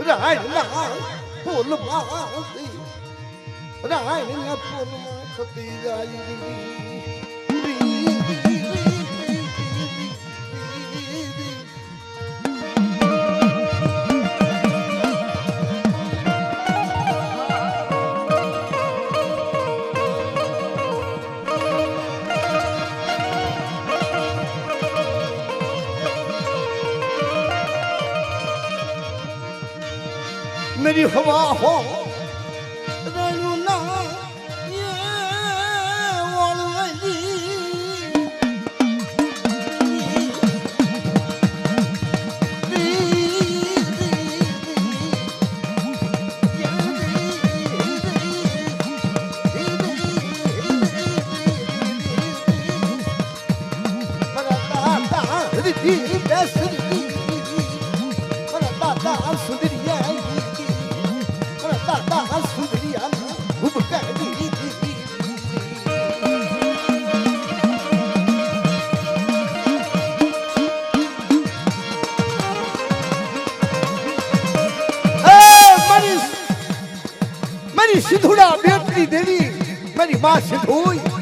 રાયના ફૂલમાં રાયના ફૂલમાં થતી જાય मेरी हवा हो रनुना ये वाली सिद्धूड़ा बेटी देवी मेरी माँ सिद्धूई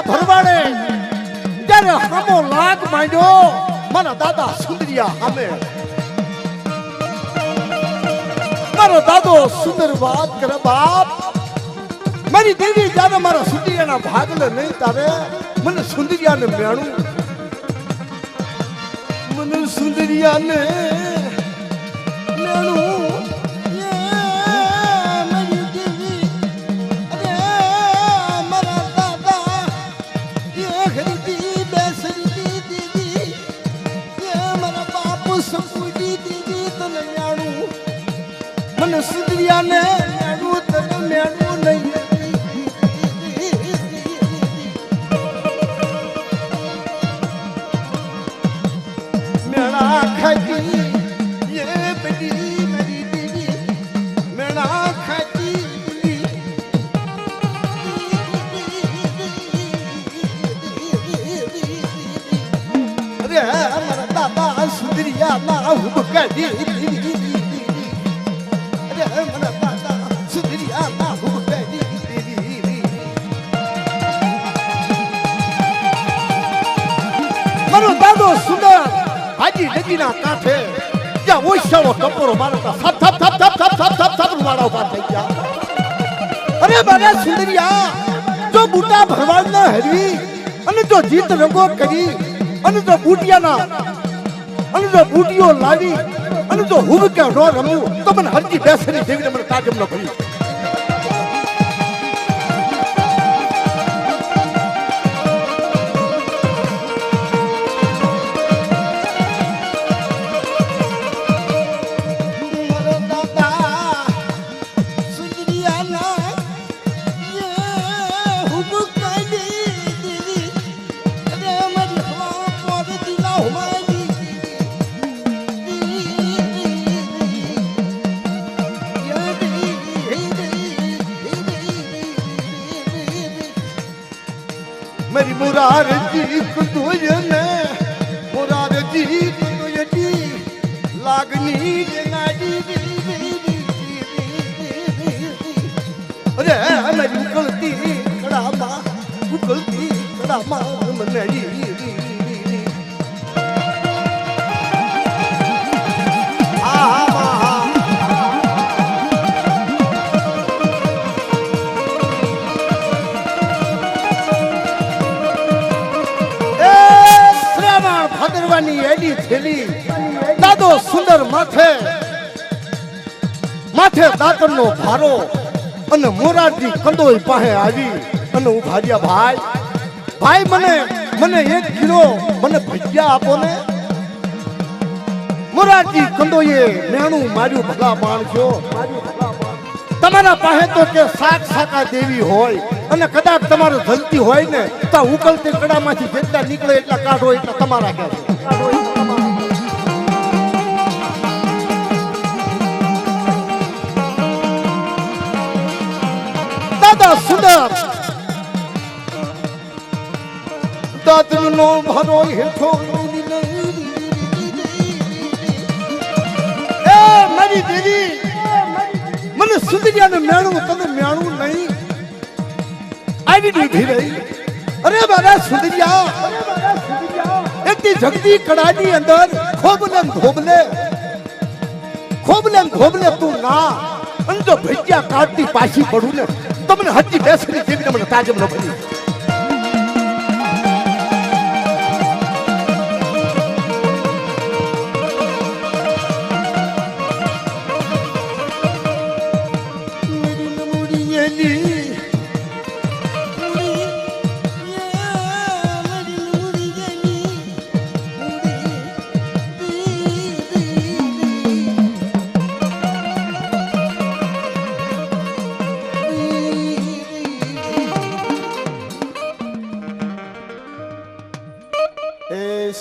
ભરવાડે જ્યારે હમો લાગ માંડ્યો મારા દાદા સુંદરિયા સામે મારો દાદો સુંદર વાત કરે બાપ મારી દેવી જ્યારે મારા સુંદરિયાના ભાગલે નહીં તારે મને સુંદરિયાને મેણું મને સુંદરિયાને મેણું Some સુંદરિયાને મેળવું તને મેળવું નહીં મેળા ખાતી એ બધી મારી દેવી મેળા ખાતી અરે મારા દાદા સુંદરિયા ના હું કાઢી અરે મારા દાદા સુંદરિયા ના હું કાઢી મારો દાદો સુંદર હાજી નદીના કાંઠે જ્યાં ઓછાનો ટપોરો મારતા થપ થપ થપ થપ થપ થપ થપ થપ રૂવાડા ઉભા થઈ ગયા અરે મારા સુંદરિયા જો બુટા ભરવાડને હરવી અને જો જીત રંગો કરી અને જો બુટીઓ લાવી અને જો હું કે નો રમ્યું તો મને હરજી બેસરી જેવીને મને તાજમ ન ભરી मेरी मुरारजी कुतुयने मुरारजी कुतुयजी लागनी जनाडी अरे मेरी उकलती कड़ामा मनड़ी એડી થેલી દાદો સુંદર માથે દાતરનો ભારો અને મોરારજી કંદોઈ પાસે આવી અને હું ભાજ્યા ભાઈ મને 1 કિલો મને ભજીયા આપો ને મોરારજી કંદોઈએ મેણું માર્યું ભલા માણસો તમારા પાસે તો કે શાકા દેવી હોય અને કદાચ તમારે જલતી હોય ને તો ઉકલતી કડામાંથી જેટલા નીકળે એટલા કાઢો એટલા તમારા કે દાદા સુંદર દાદનો ભરો હેઠો એ મારી દેવી મને સુંદરિયાને મેણું તને મેણું નહીં આવી દીધી રહી અરે મારા સુંદરિયા એટલી જગતી કડાની અંદર ખોબલે તું ના અને જો ભજીયા કાઢતી પાછી પડું ને તો મને હજી બેસરી જેવી મને તાજમ ન ભરી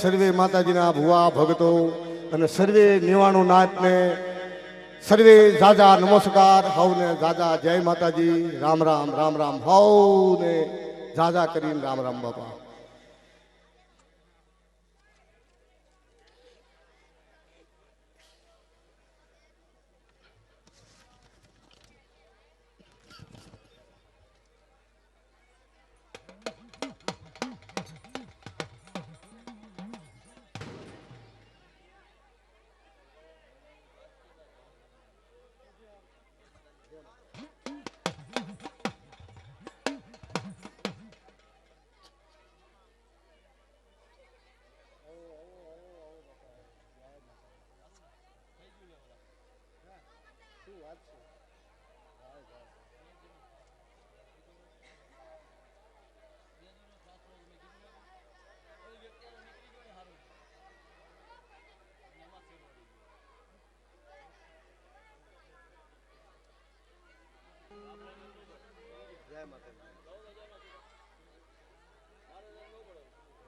સર્વે માતાજીના ભુવા ભગતો અને સર્વે નિવાણો નાથને સર્વે જાજા નમસ્કાર હવને જાજા જય માતાજી રામ રામ રામ રામ હવને જાજા કરીને રામ રામ બાપા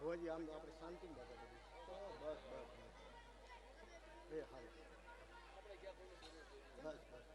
હોજી આમ આપણે શાંતિ બસ એ હાલ બસ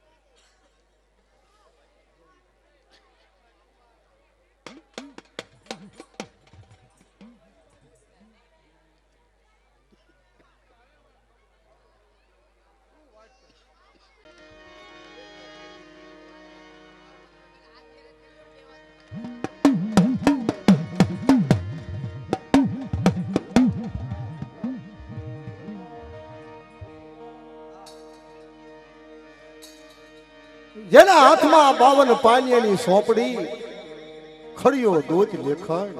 જેના હાથમાં 52 પાનિયાની સોપડી ખડિયો દોત લેખણ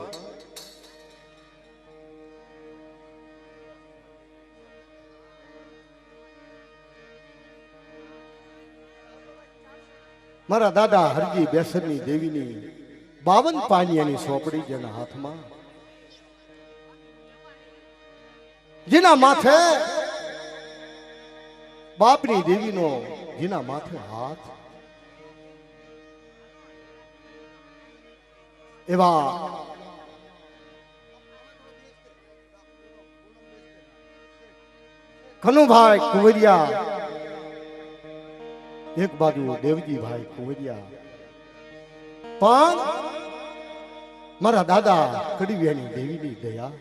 મારા દાદા હરજી બેસરની દેવીની 52 પાનિયાની સોપડી જેના હાથમાં જેના માથે બાપની દેવીનો જેના માથે હાથ એવા કનુભાઈ કુંવરિયા એક બાજુ દેવજીભાઈ કુંવરિયા પણ મારા દાદા કડીવિયાની દેવીની દયા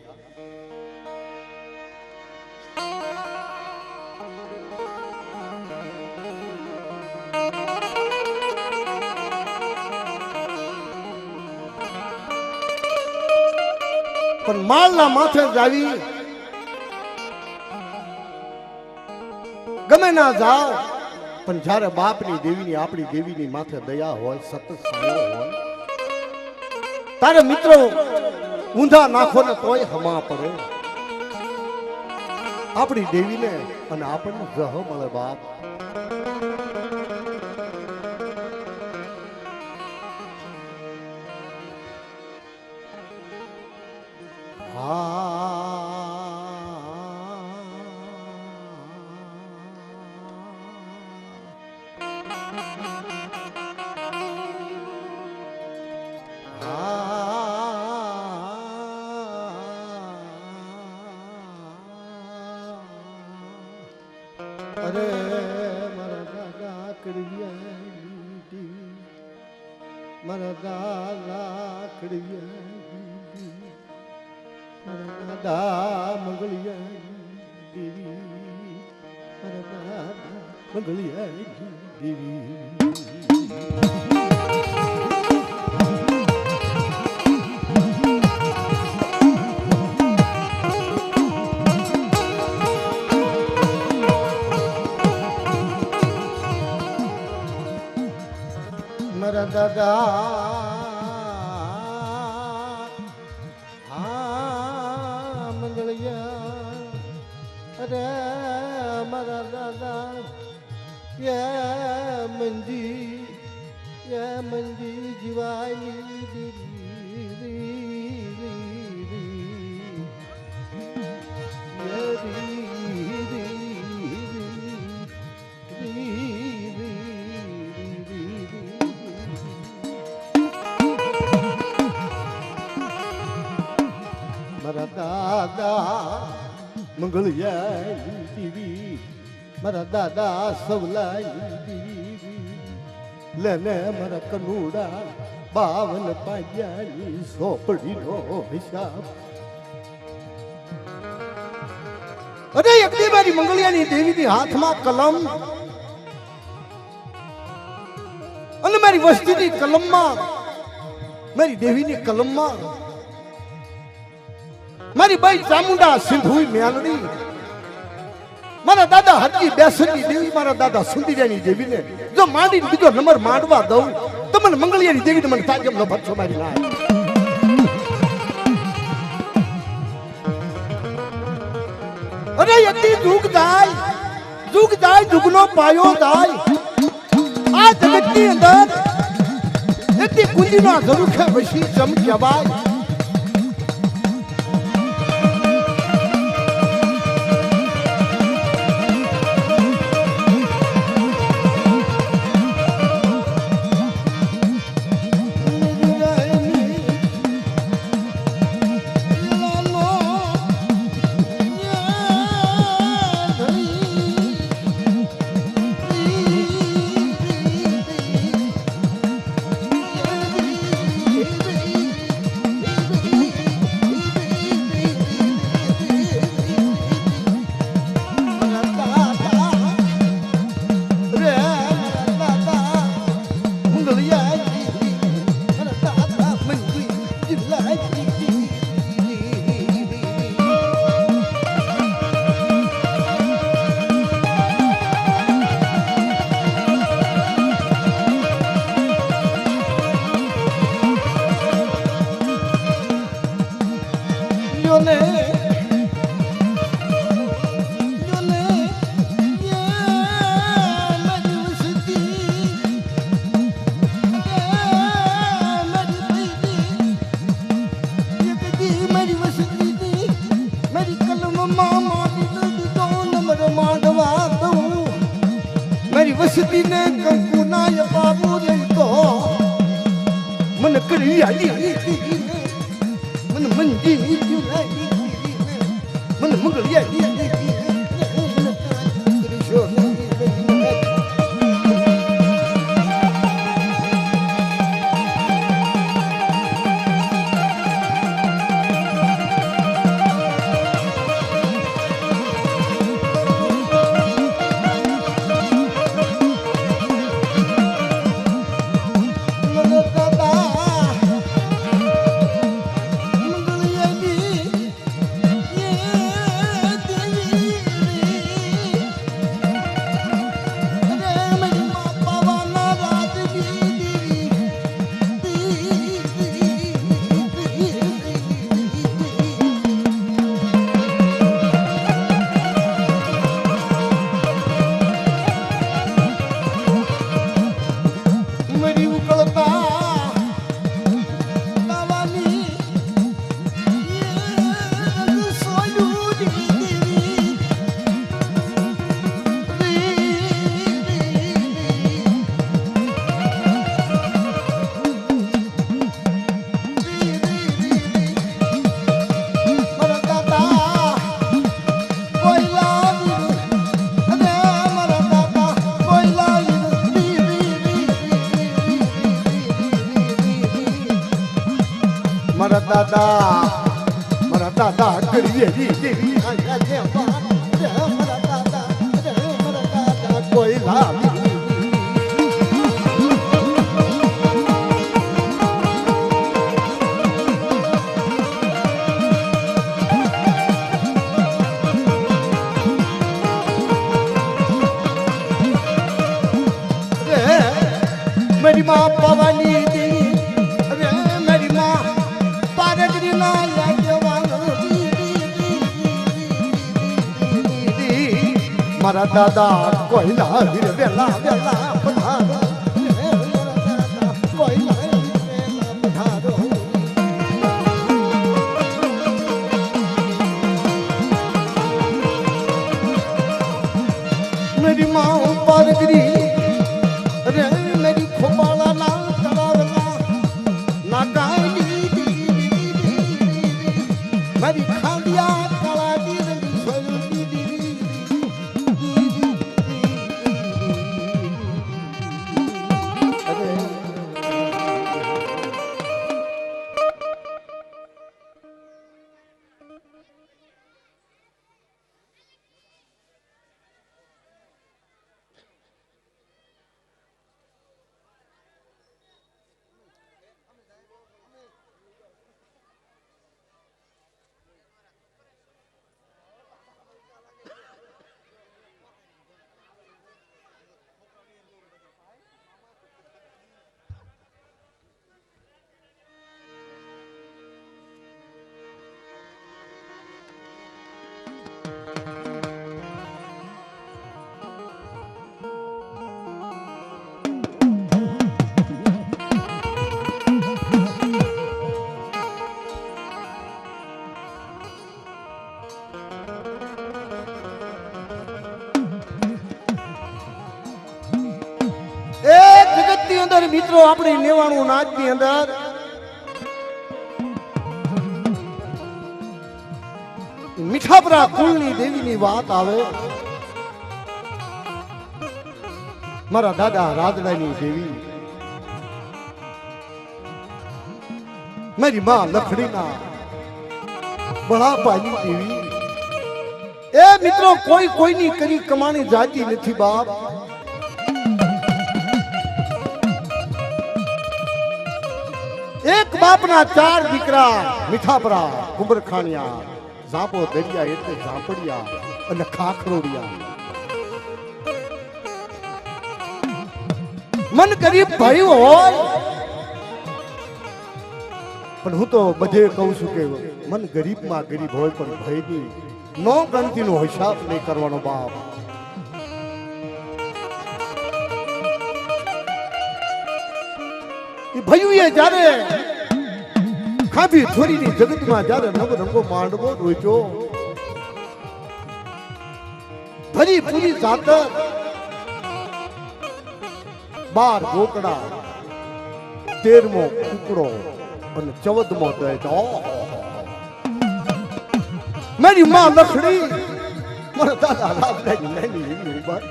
પણ માલના માથે જ આવી ગમે ના જાઓ પણ જ્યારે બાપની દેવીની આપણી દેવીની માથે દયા હોય સતત સાયો હોય તારે મિત્રો ઊંધા નાખો ને તોય હમા પડે આપણી દેવીને અને આપણને જહ મળે બાપ અરે મારા દાદા કડીવિયા મારા દાદા કડીવિયા મારા દાદા મંગળિયા દેવી મારા દાદા મંગળિયા દેવી મારા દાદા હા મંગળિયા અરે મારા દાદા યા મંદી જીવાઈ મારા દાદા મંગળિયા દેવી મારા દાદા સવલાઈ દેવી લેને મારા કનુડા 52 પાયાની સોપડીનો હિસાબ અરે એકદી મારી મંગળિયાની દેવીની હાથમાં કલમ અને મારી વસ્તીની કલમમાં મારી દેવીની કલમમાં મારી બાઈ ચામુંડા સિંધુઈ મેલડી મારા દાદા હરજી બેસરની દેવી મારા દાદા સુંદરિયાની દેવીને જો માંડીને બીજો નંબર માંડવા દઉં તો મને મંગળિયાની દેવીને મને તાજમ ન ભરશો મારી ના અરે યતી જુગ જાય જુગનો પાયો જાય આ જગતની અંદર યતી કુંજીનો ઘરુખે વસી ચમક્યાવાય આલી મન મંજી મન મંગળિયા મારા દાદા કરીએ દેવી મારા દાદા કોઈ લાવી मेरी माँ पवानी देवी अरे मेरी माँ पारगरी ना मारा दादा कोयला हीरे वेला वेला पधारो कोयला वेला पधारो मेरी माँ पारगरी अरे मेरी खोपाला ना तलावला ना गायली मेरी खांडिया काला दी रंगी सोलती दी મિત્રો આપણી નેવાણું નાચ ની અંદર મીઠાપરા કુળની દેવીની વાત આવે મારા દાદા રાદડાની દેવી મારી માં લખડીના બળાપાની દેવી એ મિત્રો કોઈ કોઈની કરી કમાણી જાતી નથી બાપ એક બાપના ચાર દીકરા મીઠાપરા કુંભરખાણિયા ઝાપો દરિયા એટલે ઝાપડિયા અને ખાખરોડિયા મન ગરીબ ભાઈ હોય પણ હું તો બધે કહું છું કે મન ગરીબમાં ગરીબ હોય પણ ભયની નો ગણતીનો હિસાબ નહીં કરવાનો બાપ ભયુએ જ્યારે ખાધી થોડીની જગતમાં જ્યારે નવ રંગો માંડવો રોચ્યો ભરી પૂરી જાતર 12 ગોકડા 13મો કુકડો અને ચવદમાં દે તો મારી માં લખડી મારા દાદા રામરાજની નાની એવી ઉંમર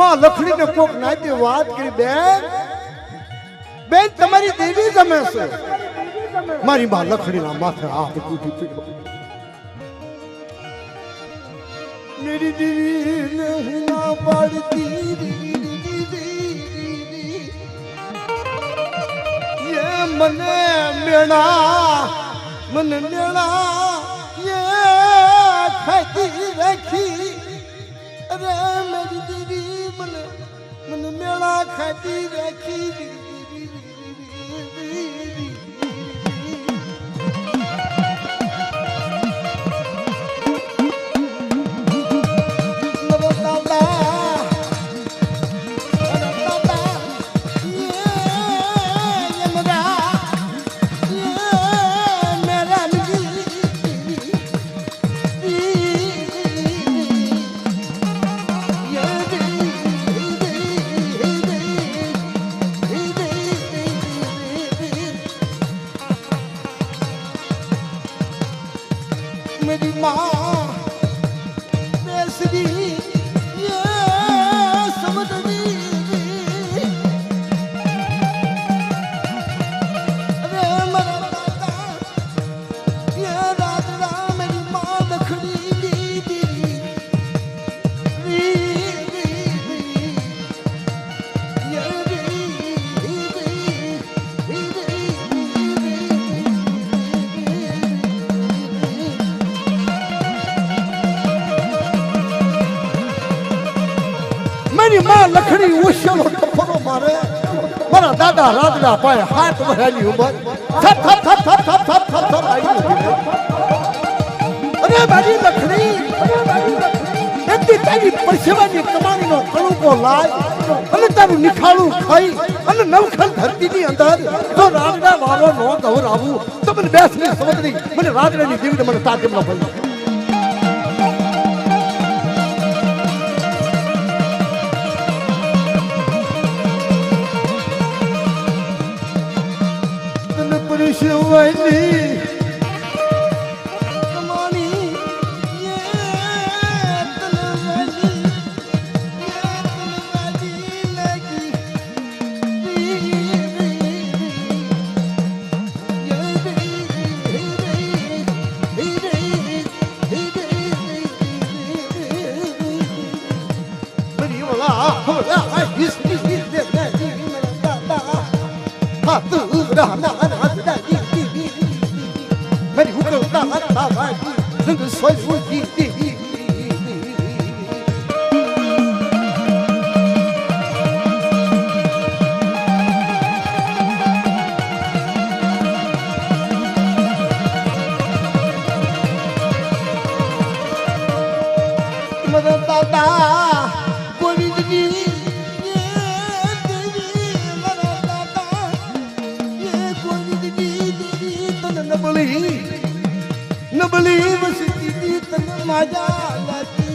માં લખડીને કોક નાતે વાત કરી બેન બેન તમારી દેવી જમે છે મારી માં લખડીના માથે હાથ કૂટી પીડ્યો मेरी दीदी नहीं ना पड़ती ये मने मेड़ा ये खाती रखी अरे मेरी दीदी मन मेड़ा खाती रखी मेरी माँ बेसरी ये समझनी अरे मरा दादा ये राजा मेरी माँ लखड़ी मेरी मां लखड़ी उछलो टपरो मारे मारा दादा राजड़ा पाए हाथ भरानी उमर थप थप थप थप थप थप थप थप आई अरे मारी लखड़ी एती तारी परसेवानी कमानी नो कणुको लाय અને તારું નિખાળું ખાઈ અને નવખલ ધરતીની અંદર જો રાગડા વારો નો ગવરાવું તો મને બેસની સમજણી મને રાગડાની દેવીને મને તાકેમ ન ભરી शिवानी कमानी ये तलवाली लगी मेरी वाला होला इस हाथ रहना मेरी हुक्म का आता भाई रंग सोई फूटी मदन दादा कोई नहीं नबली बसती थी तन मजा लाती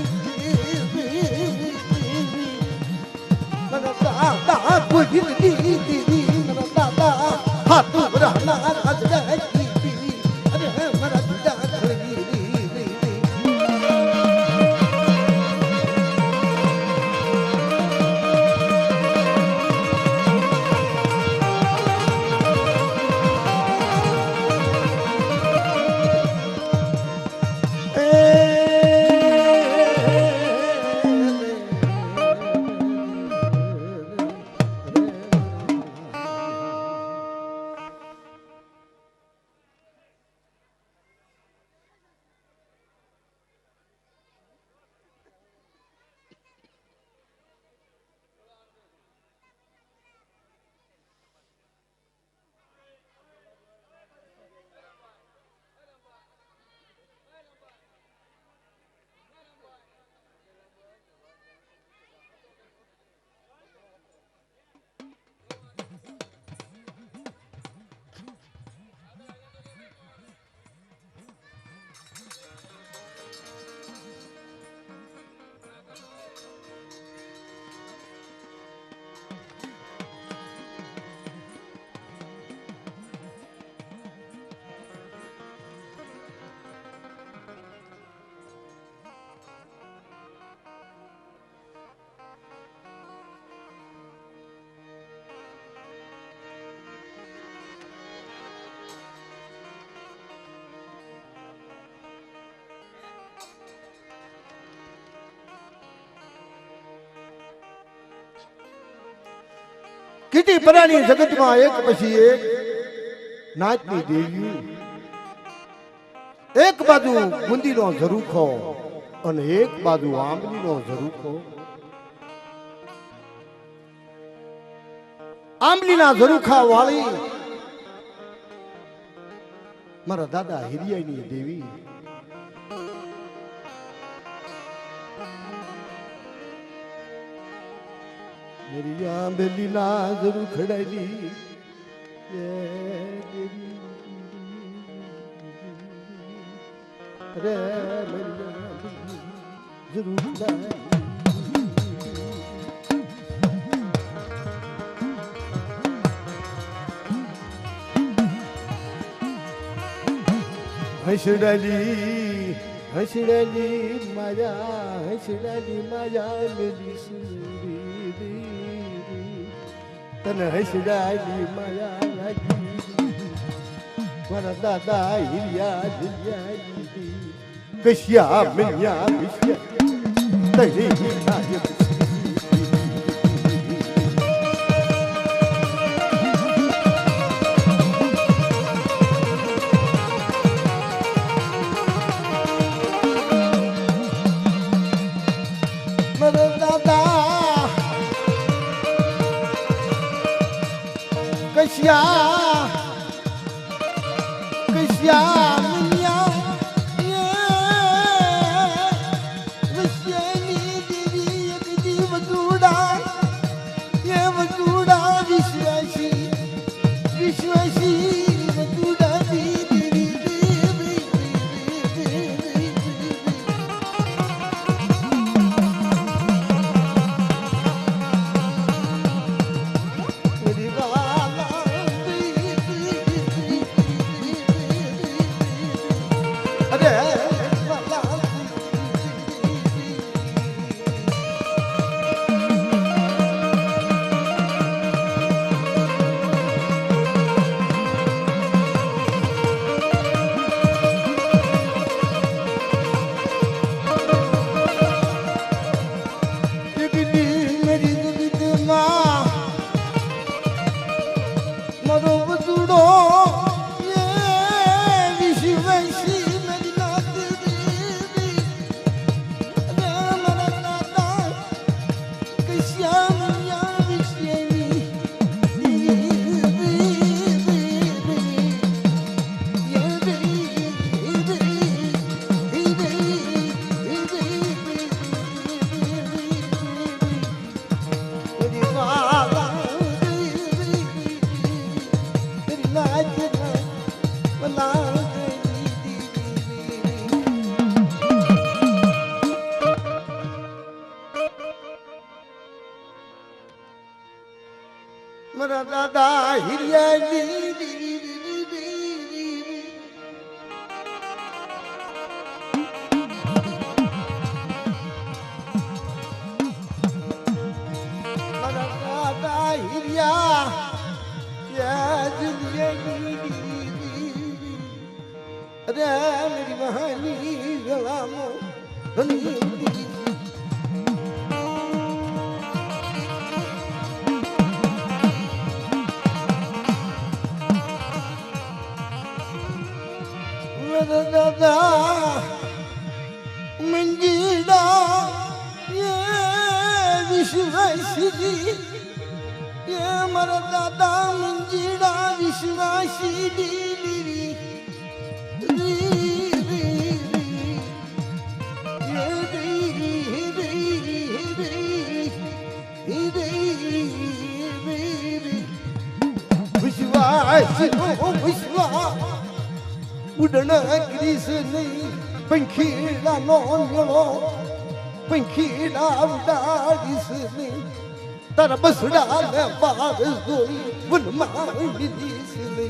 मेरा दादा कोई दी मेरा दादा हाथ रहना राज रहती अरे मेरा दादा કીટી પરાની જગતમાં એક પછી એક નાચની દેવી, એક બાજુ બુંદીનો ઝરૂખો અને એક બાજુ આંબલીનો ઝરૂખો. આંબલીના ઝરૂખા વાળી મારા દાદા હિરિયાની દેવી. मेरी आंबली ना जरूर खड़ाई अरे जरूर हंसडाली माया मेरी सुरी तन हंसडाली माया लागी मारा दादा हिरिया कश्या मिल्या विश्या तरी कश्या विश्वनी देवी एक जीव जुड़ा विश्वासी जुड़ा મારા દાદા હિરિયાની મારા દાદા હિરિયા અરે મેરી વહાની ગલામો दादा मंजीरा ये विश्वासी ये मरा दादा मंजीरा विश्वासी विश्वास उड़ना कृष्ण पंखीड़ा नोलो पंखीड़ा उड़ाड़िसने तारा बसड़ा ने बार जोई वनमा दिसने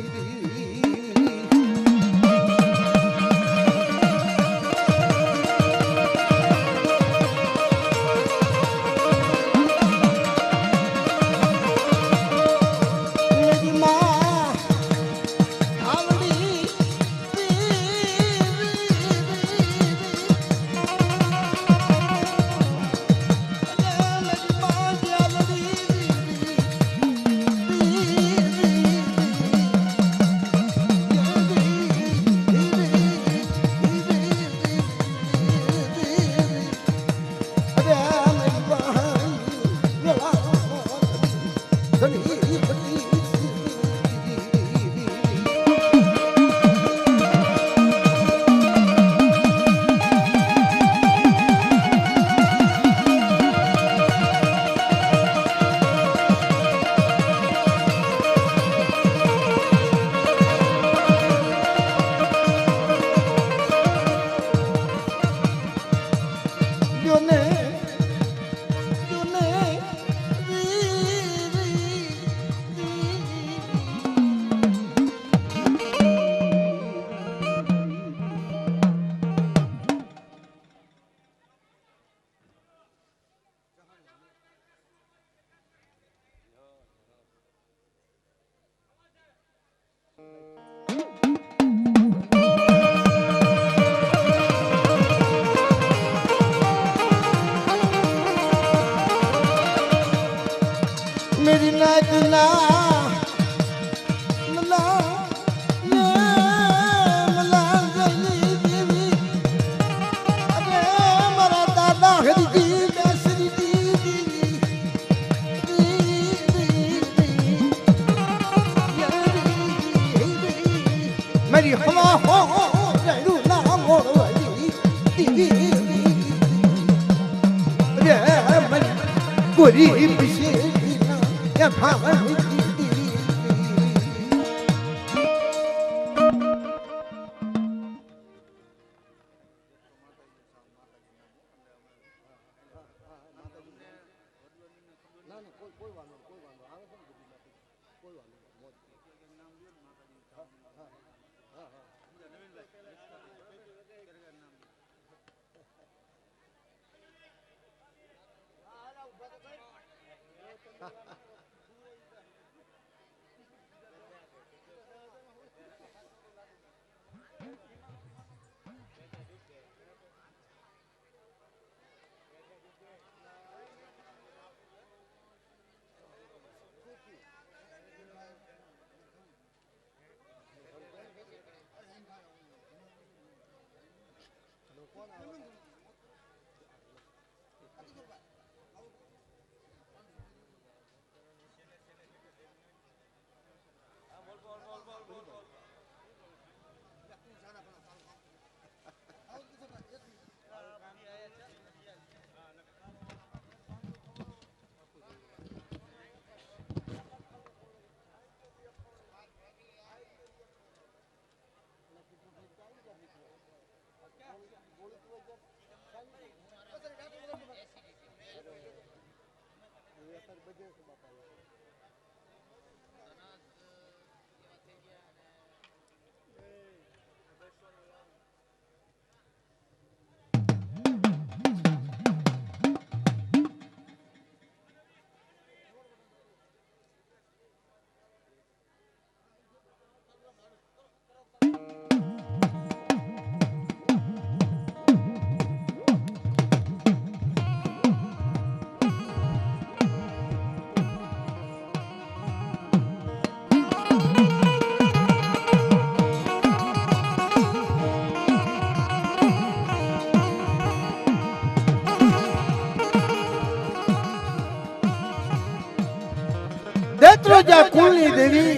દેત્રોજા કુળની દેવી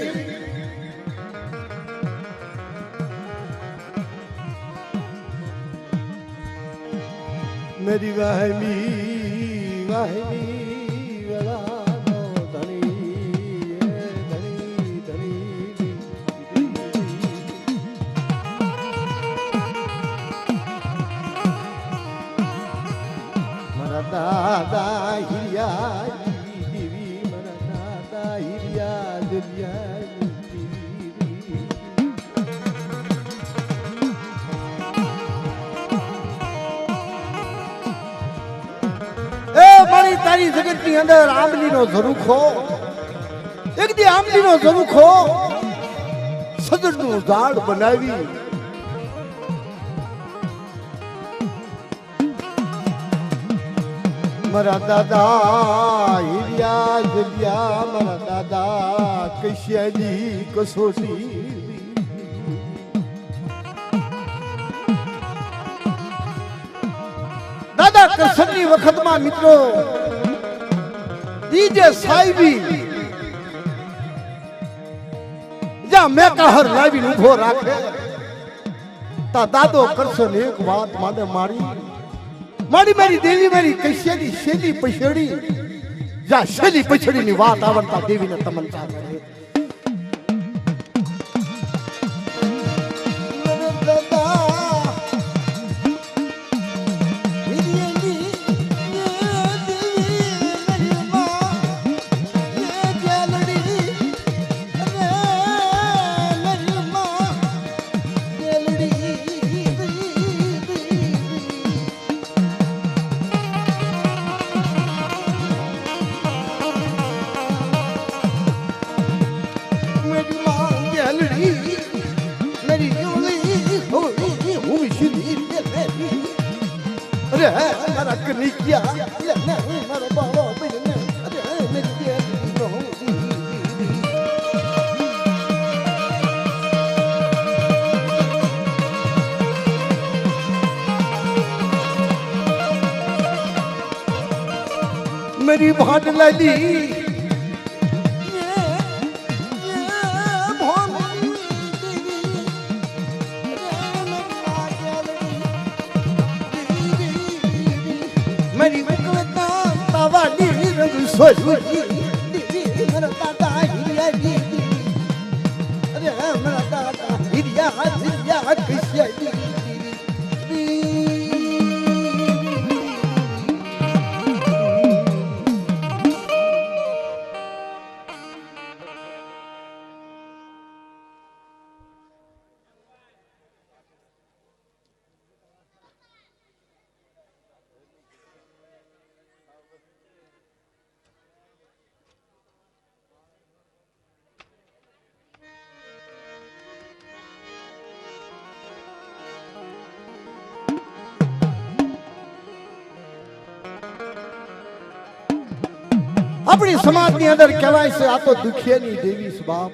મેરી વાહમી વલાનો ધણી ધણી ધણી મારા દાદા હિયા તારી જગત ની અંદર આંબલી નો ઝરૂખો એક દી આંબલી નો ઝરૂખો સજડ નું ઝાડ બનાવી મારા દાદા હિરિયા જલિયા મારા દાદા કૈશ્યાની કસોટી દાદા કૃષ્ણની વખતમાં મિત્રો ઈ જે સાહેબી જ્યાં મેકાહર લાવીને ઉભો રાખે તા દાદો કૃષ્ણ એક વાત માને મારી દેવી મારી કૈશ્યાની શેલી પછડી જ્યાં શેલી પછડીની વાત આવડતા દેવીને તમન્ના કરે मेरी भाट लाली मेरी तवाली रंग सोई अपनी समाज ની અંદર કહેવાય છે આ તો દુખિયાની દેવી છે બાપ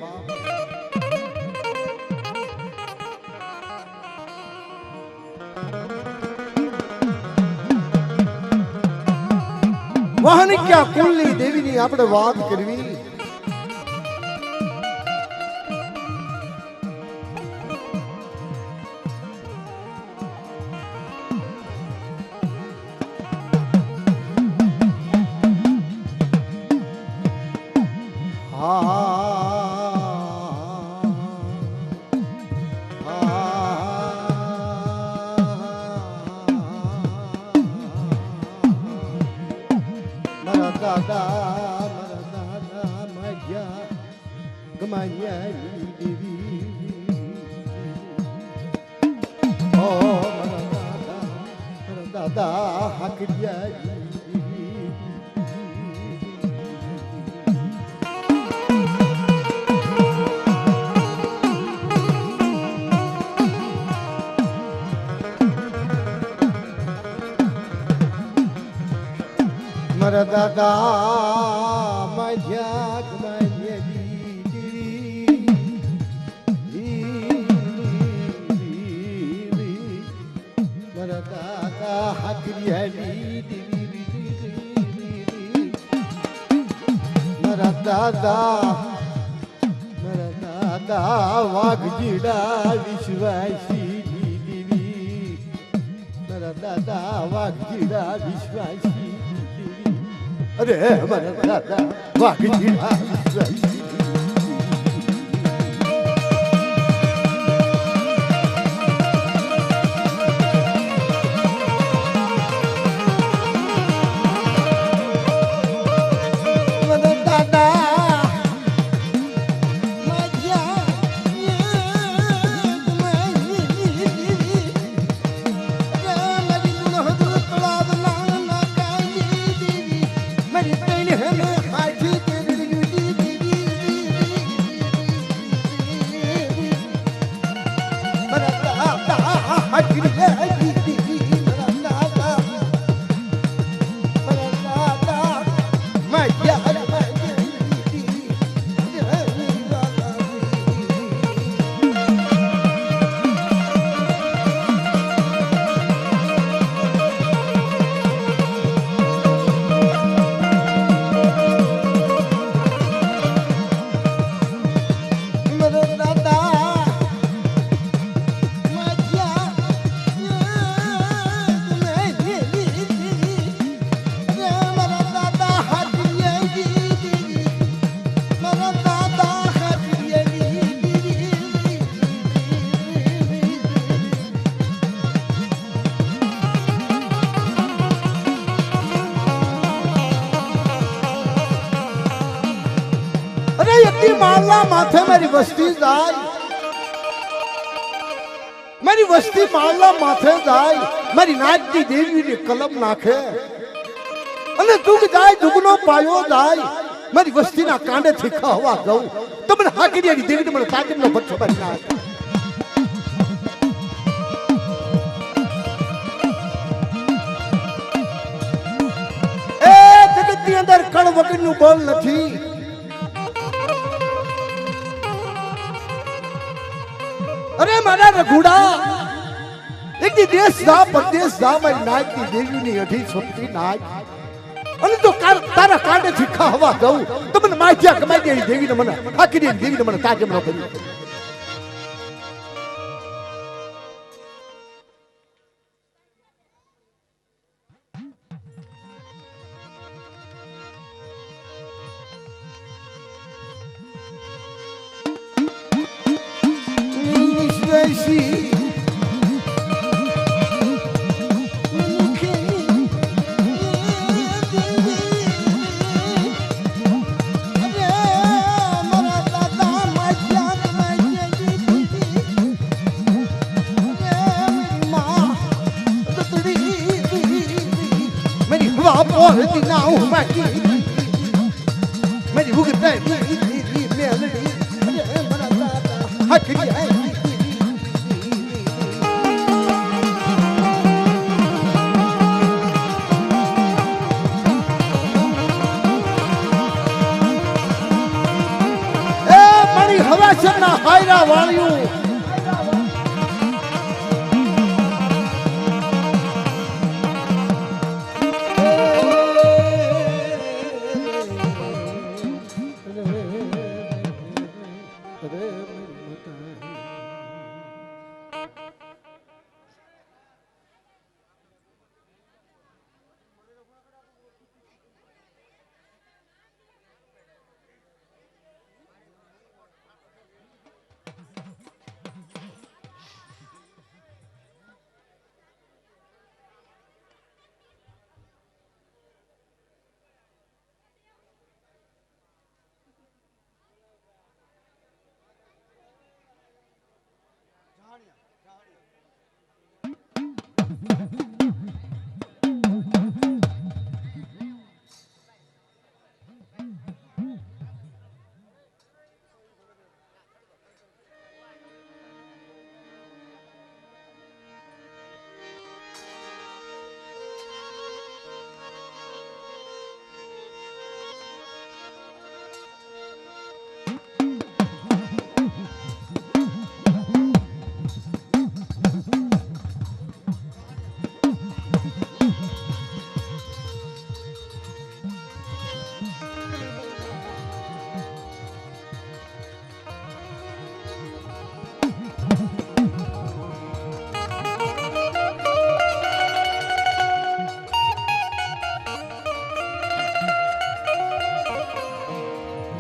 વાહનિક્યા કુલની દેવીની આપણે વાત કરવી મારા દાદા મજાક મારા દાદા હાકરિયાલી મારા દાદા વાઘજીડા વિશ્વાસી મારા દાદા વાઘજીડા વિશ્વાસી અરે મારા દાદા વાઘજીડા વિશ્વાસી माला माथे मेरी वस्ती जाय मेरी वस्ती माला माथे जाय मेरी नाचती देवी ने कलम नाखे અને દુગ જાય દુગનો પાયો જાય મારી વસ્તીના કાંડે થી ખાવા જાઉં તમને હાકરિયાની દેવીને મને સાજમનો બચ્ચો બની નાખે એ જગતની અંદર કણ વગરનું બોલ નથી અરે મારા રઘુડા એક દી દેશ જા પરદેશ જા મારી નાચની દેવીની અઢી છોકરી નાચ અને તો તારા કાંડે થી ખાવા દઉં તો મને માજ્યા કમાઈ દે દેવીને મને હાકરી દેવીને મને તાજમ ન કરી मेरी भूख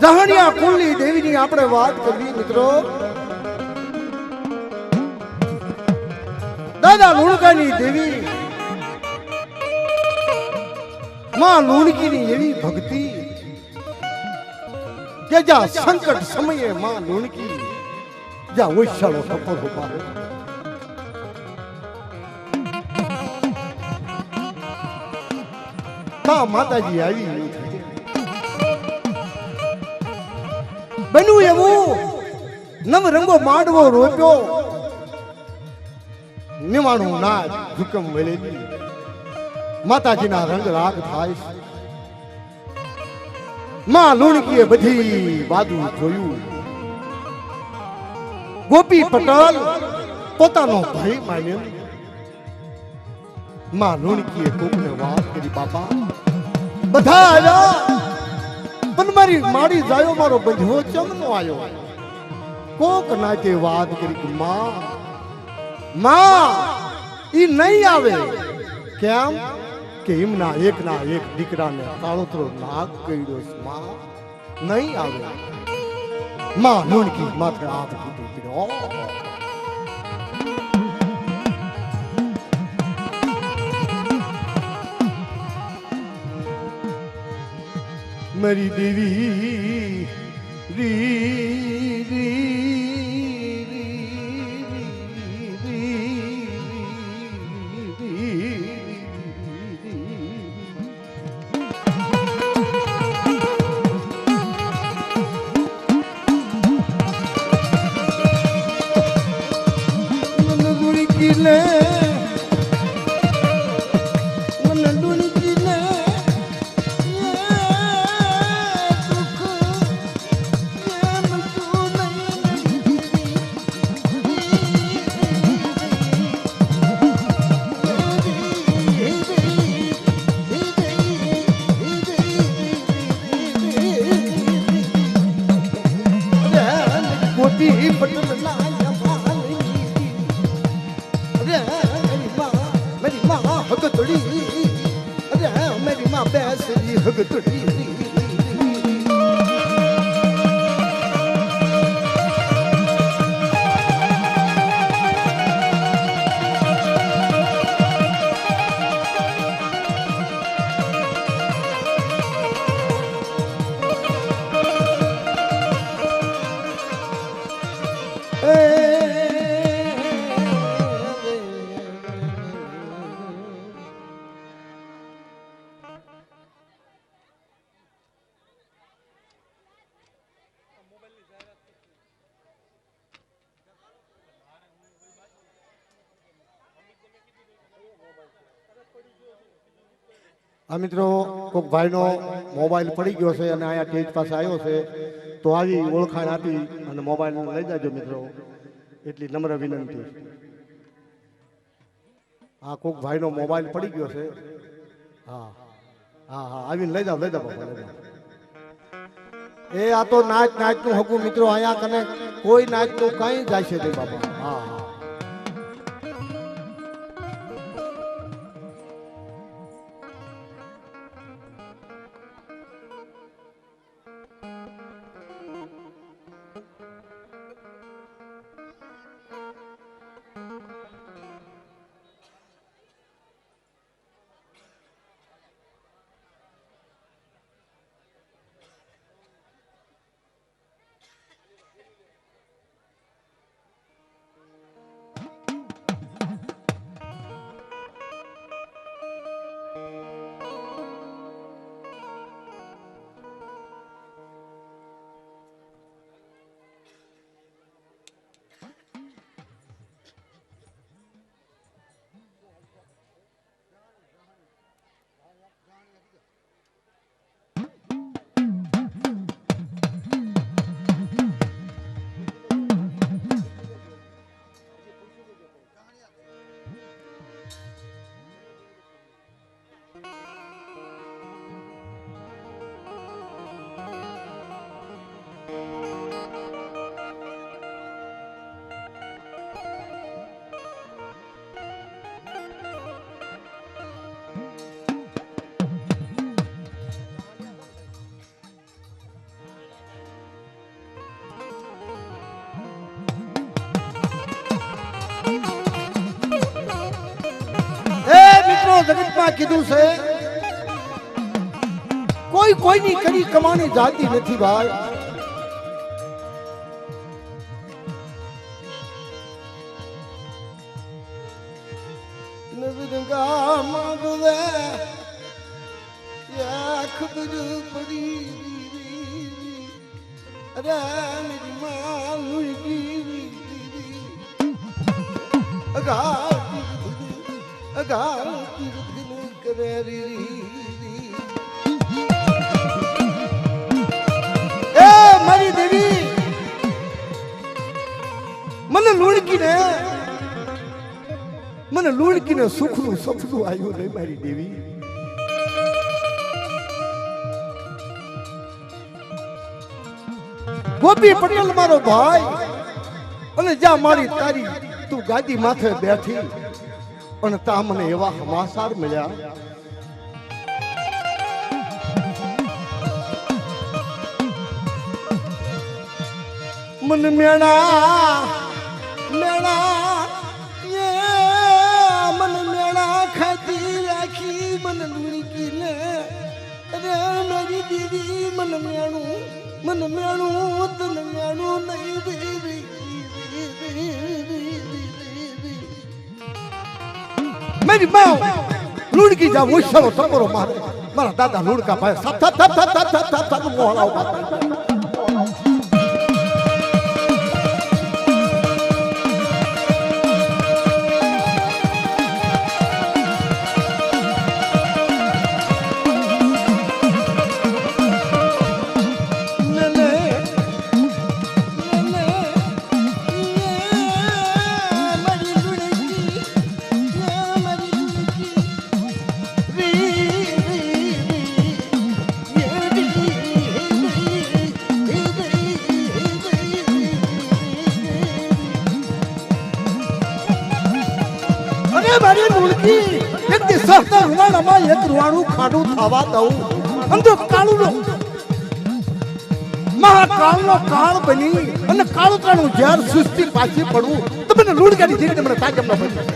જહાણિયા કુળની દેવીની આપણે વાત કરવી મિત્રો. દાદા લુણકાની દેવી માં લુણકીની એવી ભક્તિ કે જ્યાં સંકટ સમયે માં લુણકી જ્યાં ઓછાળો ટપોર ઉપાડે. માતાજી આવી બન્યું એવું નવ રંગો માંડવો રોપ્યો નિમાણું નાચ હુકમ મળેલી માતાજીના રંગ રાગ થાય. માં લુણકીએ બધી બાજુ જોયું. ગોપી પટેલ પોતાનો ભાઈ માન્યો. માં લુણકીએ કોકને વાત કરી બાપા બધા આવ્યા પણ મારી માડી જાયો મારો બંધો ચમ નો આવ્યો. કોક નાતે વાત કરી માં ઈ નહીં આવે. કેમ કે એમના એકના એક દીકરાને કાળોતરો નાગ કર્યો છે. માં નહીં આવે. માં લુણકી માત્ર હાથ કીધું પીડો. મારી દેવી રી રી લુણકીને આ મિત્રો કોઈક ભાઈનો મોબાઈલ પડી ગયો છે અને અહીંયા સ્ટેજ પાસે આવ્યો છે તો આવી ઓળખાણ આપી અને મોબાઈલ લઈ જાજો મિત્રો એટલી નમ્ર વિનંતી. હા કોઈક ભાઈનો મોબાઈલ પડી ગયો છે. હા હા હા આવીને લઈ જાઓ લઈ જાઓ લઈ જાઓ. એ આ તો નાચ નાચનું હકું મિત્રો અહીંયા કને કોઈ નાચનું કઈ જાય છે તે બાબા. હા હા જગતમાં કીધું છે કોઈ કોઈની કરી કમાણી જાતી નથી ભાઈ. નજરગા માંગવે યા ખબર પડી અરે મેરી માં લુઈ અગા અગા કરે એ મારી દેવી મને લુણકીને સુખનું સપનું આવ્યું નહીં મારી દેવી. ગોપી પટેલ મારો ભાઈ અને જ્યાં મારી તારી તું ગાદી માથે બેઠી અને તા મને એવા સમાચાર મળ્યા મને મેણા મેણા મને મેણા ખાતી રાખી મને લુણકીને અરે મારી દીદી મને મેણું તને મેણું નહીં દેવી. मेरी माँ लुड़की जा वो चलो टपोरो मारे मारा दादा लुड़का पाए सब सब सब सब सब सब सब सब मोहला उठा મારી મુળકી એક દિશા રૂવાણામાં એક રૂવાણું ખાડું થવા દઉં અંધો કાળુનો મહાકાળનો કાળ બની અને કાળુતરાનું ઝેર સૃષ્ટિ પાછી પડવું તો મને લુણકાની જીરીને મને તાજમ ન પડી.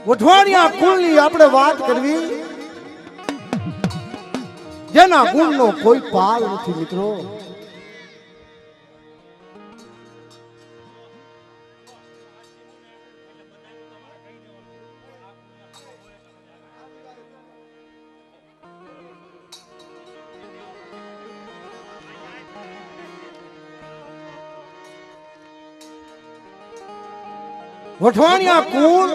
વઢવાણિયા કુળની આપણે વાત કરવી જેના ગુણનો કોઈ પાર નથી મિત્રો. વઢવાણિયા કુળ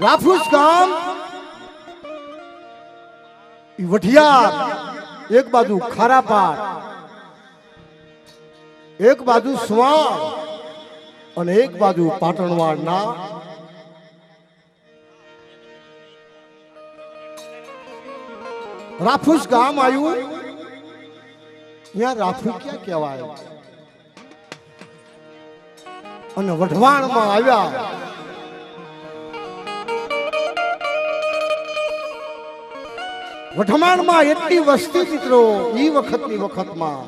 રાફુસ ગામ વઢિયાર એક બાજુ ખારાપાટ એક બાજુ સ્વાણ અને એક બાજુ પાટણવાડ ના રાફુસ ગામ આવ્યું. ત્યાં રાફુ ક્યાં કહેવાય અને વઢવાણમાં આવ્યા. વઢવાણમાં એટલી વસ્તી મિત્રો ઈ વખતમાં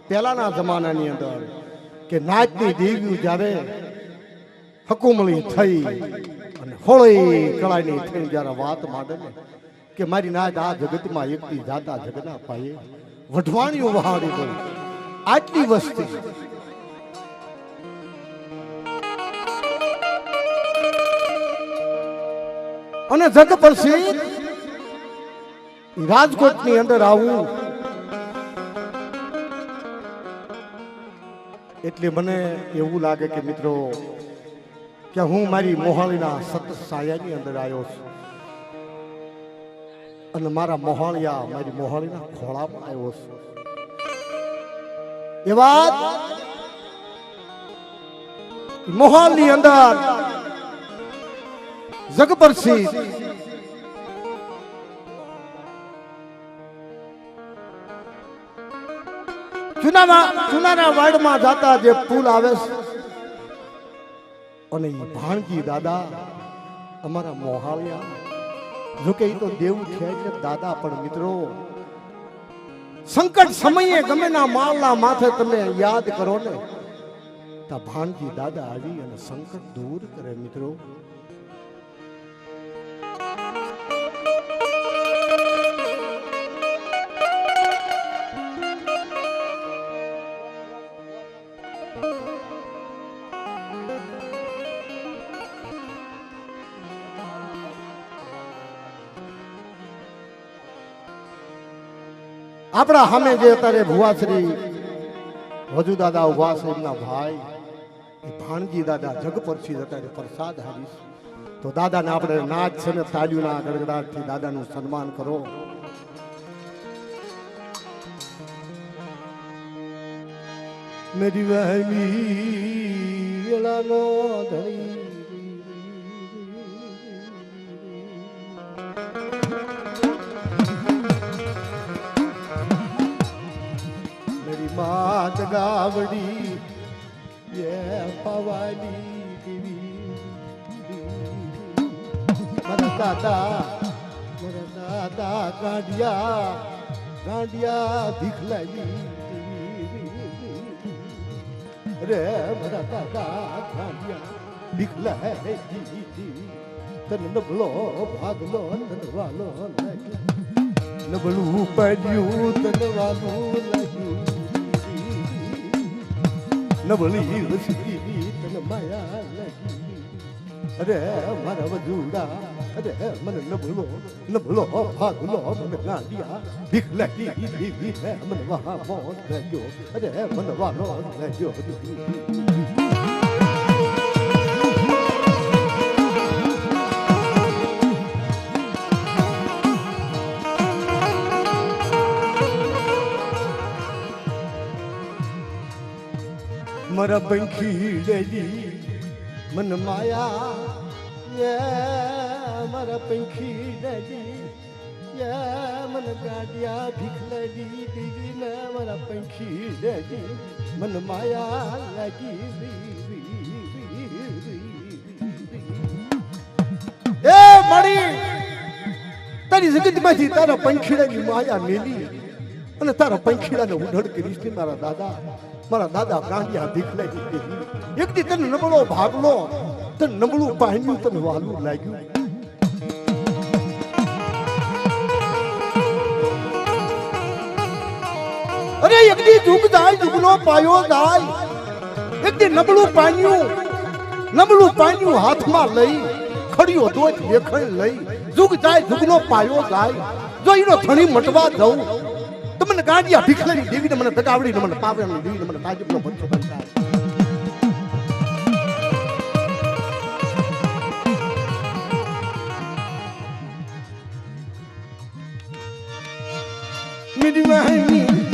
પહેલાના જમાનાની અંદર કે નાચની દેવીઓ જ્યારે હકુમળી થઈ અને હોળી કળાની થઈ જ્યારે વાત માંડે ને કે મારી નાચ આ જગતમાં એકથી જાતા જગના પાયે વઢવાણીઓ વહાડી ગઈ આટલી વસ્તી અને જગ પ્રસિદ્ધ રાજકોટની અંદર આવું એટલે મને એવું લાગે કે મિત્રો કે હું મારી મોહાળીના સતત સાયાની અંદર આવ્યો છું અને મારા મારી મોહાળીના ખોળામાં આવ્યો છું એ વાત મોહાલની અંદર જગપ્રસિદ્ધ ચુનાના વાડમાં જાતા જે પુલ આવે છે અને એ ભાણજી દાદા અમારા મોહાળિયા જોકે એ તો દેવું છે કે દાદા પણ મિત્રો સંકટ સમયે ગમે ના માલના માથે તમે યાદ કરો ને તો ભાણજી દાદા આવી અને સંકટ દૂર કરે મિત્રો આપણા સામે જે અત્યારે ભુવાશ્રી વધુ દાદા ઉભા છે એમના ભાઈ એ ભાણજી દાદા જગપ્રસિદ્ધ અત્યારે પ્રસાદ હારીશ તો દાદાને આપણે નાચ છે ને તાળીઓના ગડગડાટથી દાદાનું સન્માન કરો મેરી વહેમી એલાનો ધણી માત ગાવડી ये पवाली देवी मरा दादा गांडिया दिखलाई रे मरा दादा गांडिया दिखलाई तन नबलो भागलो नवालो नबलू પડ્યું તનવાનું લાગ્યું નબળી વસી તન માયા લાગી અરે મારા વજુડા અરે મને નબળો ભાગલો મને ગાંડિયા ભીખ લાગી દીવી મને વાહ મોત લાગ્યો અરે મને વાલો લાગ્યો मरा पंखी लेली मन माया ये मरा पंखी लेली ये मन गाड़िया भीख लेली दीदी ने मरा पंखी लेली मन माया लगी ए मड़ी तारी जगत માંથી તારા પંખીડાની માયા મેલી અને તારા પંખીડાને ઉઢડ કરીશ ને મારા દાદા ગાંડિયા દીખલાઈ દીધી એક દી તને નબળો ભાગલો તને નબળું પાણ્યું તને વાલું લાગ્યું અરે એક દી જુગ જાય જુગનો પાયો જાય એક દી નબળું પાણ્યું હાથમાં લઈ ખડિયો દોજ લેખણ લઈ જુગ જાય જુગનો પાયો જાય જો એનો ધણી મટવા દઉં તો મને ગાંડિયા ભીખલાની દેવીને મને દગાવડીને મને પાવરાની દેવીને મને તાજબનો ભરતો બનતા मेरी वाहिनी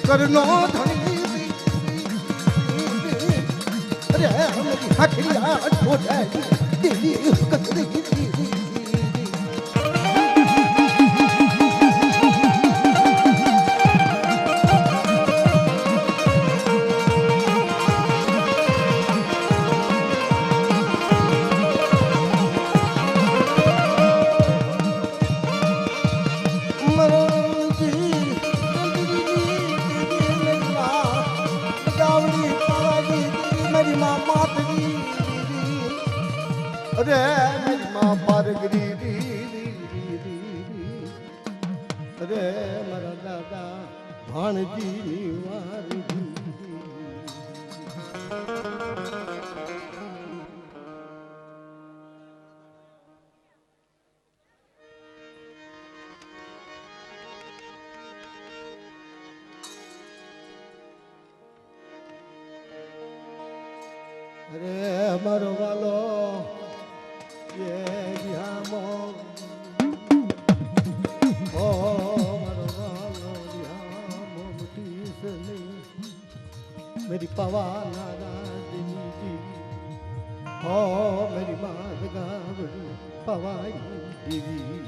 करनो धनी मेरी हथड़िया छोड़ है तेरी कतरी अरे मेरी माँ पार गिरी अरे मारा दादा भाणजी वारी अरे मारो वालो ये ध्यामो ओ मारो वालो ध्यामो मुठी से नहीं मेरी पवाना राजनी जी ओ मेरी माँ गावड़ी पवाई दीदी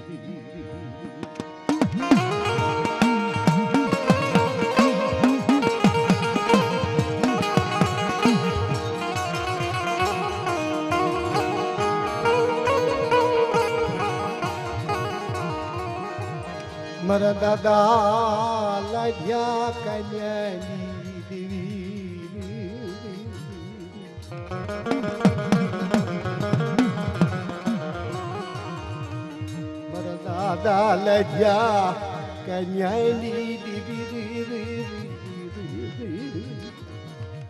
મારા દાદા લાગ્યા કન્યાની દેવી મારા દાદા લાગ્યા કન્યાની દેવી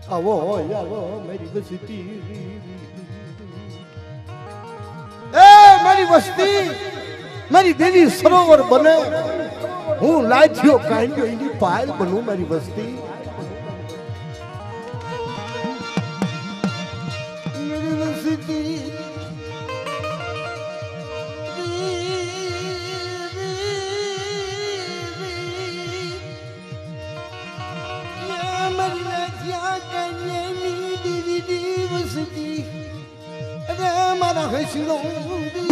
આવો આવો મારી વસ્તી એ મારી વસ્તી મારી દેવી સરોવર બને હું લાઠીઓ કાંડ્યો એની પાયલ બનું મારી વસ્તી મારી વસ્તી મારી લાઠિયા કાંડ્યાની દેવી વસ્તી અરે મારા હસડો